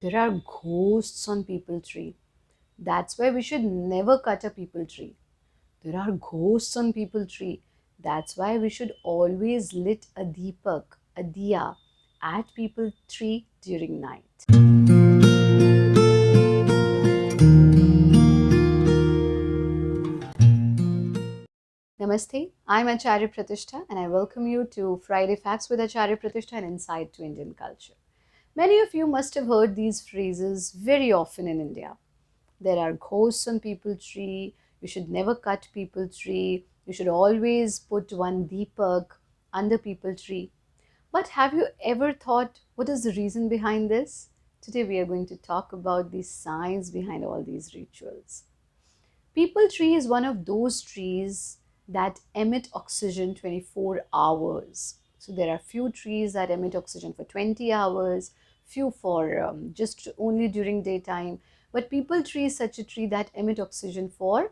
There are ghosts on peepal tree. That's why we should never cut a peepal tree. There are ghosts on peepal tree. That's why we should always lit a Deepak, a diya, at peepal tree during night. Namaste, I'm Aacharya Pratishtha and I welcome you to Friday Facts with Aacharya Pratishtha and Insight to Indian Culture. Many of you must have heard these phrases very often in India. There are ghosts on peepal tree, you should never cut peepal tree, you should always put one Deepak under peepal tree. But have you ever thought what is the reason behind this? Today we are going to talk about the science behind all these rituals. Peepal tree is one of those trees that emit oxygen 24 hours. So there are few trees that emit oxygen for 20 hours, few for just only during daytime. But peepal tree is such a tree that emit oxygen for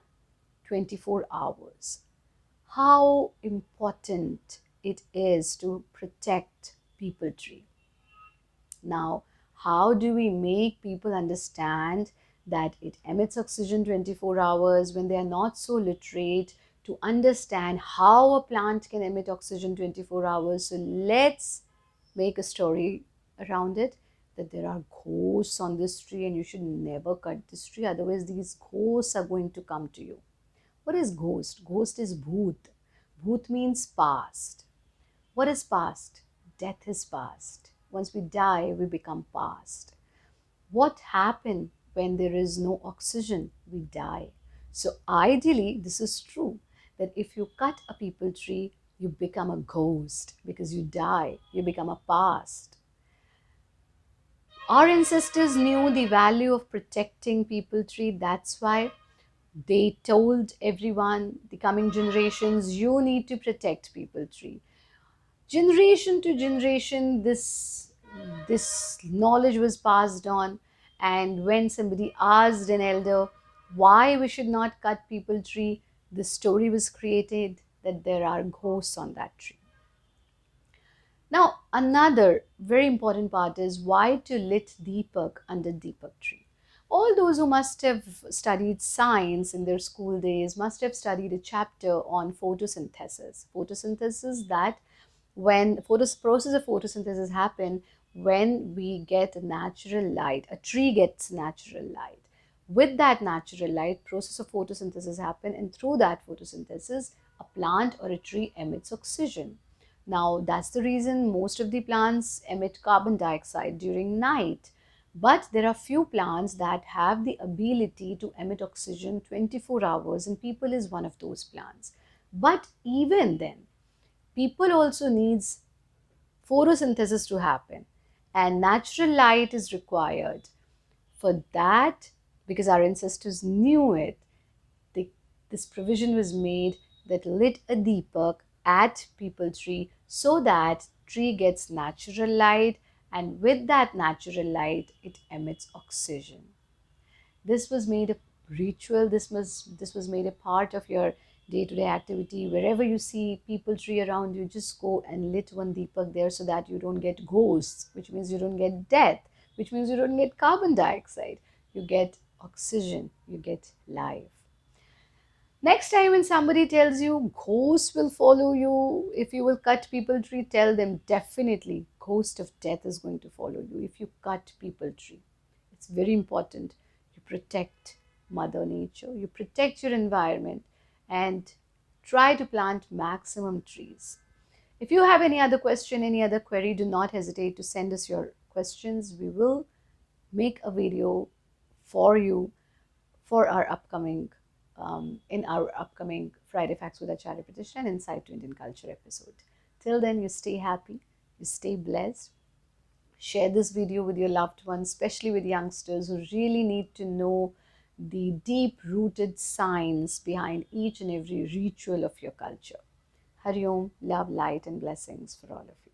24 hours. How important it is to protect peepal tree. Now, how do we make people understand that it emits oxygen 24 hours when they are not so literate to understand how a plant can emit oxygen 24 hours? So let's make a story around it, that there are ghosts on this tree and you should never cut this tree, otherwise these ghosts are going to come to you. What is ghost? Ghost is bhoot. Bhoot means past. What is past? Death is past. Once we die, we become past. What happens when there is no oxygen? We die. So ideally, this is true, that if you cut a peepal tree, you become a ghost because you die. You become a past. Our ancestors knew the value of protecting peepal tree. That's why they told everyone, the coming generations, you need to protect peepal tree. Generation to generation, this knowledge was passed on, and when somebody asked an elder why we should not cut peepal tree, the story was created that there are ghosts on that tree. Now, another very important part is why to lit Deepak under Deepak tree. All those who must have studied science in their school days must have studied a chapter on photosynthesis. Photosynthesis, that when process of photosynthesis happen when we get natural light, a tree gets natural light. With that natural light, process of photosynthesis happen, and through that photosynthesis, a plant or a tree emits oxygen. Now, that's the reason most of the plants emit carbon dioxide during night. But there are few plants that have the ability to emit oxygen 24 hours, and peepal is one of those plants. But even then, peepal also needs photosynthesis to happen, and natural light is required. For that, because our ancestors knew it, this provision was made that lit a Deepak at peepal tree so that tree gets natural light, and with that natural light it emits oxygen. This was made a ritual, this was made a part of your day-to-day activity. Wherever you see peepal tree around you, just go and lit one Deepak there so that you don't get ghosts, which means you don't get death, which means you don't get carbon dioxide. You get oxygen, you get life. Next time when somebody tells you ghosts will follow you if you will cut peepal tree, tell them definitely ghost of death is going to follow you if you cut peepal tree. It's very important. You protect Mother Nature, you protect your environment, and try to plant maximum trees. If you have any other question, any other query, do not hesitate to send us your questions. We will make a video for you for our upcoming in our upcoming Friday Facts with Aacharya Pratishtha and Insight to Indian Culture episode. Till then, you stay happy, you stay blessed. Share this video with your loved ones, especially with youngsters who really need to know the deep-rooted science behind each and every ritual of your culture. Hari Om, love, light and blessings for all of you.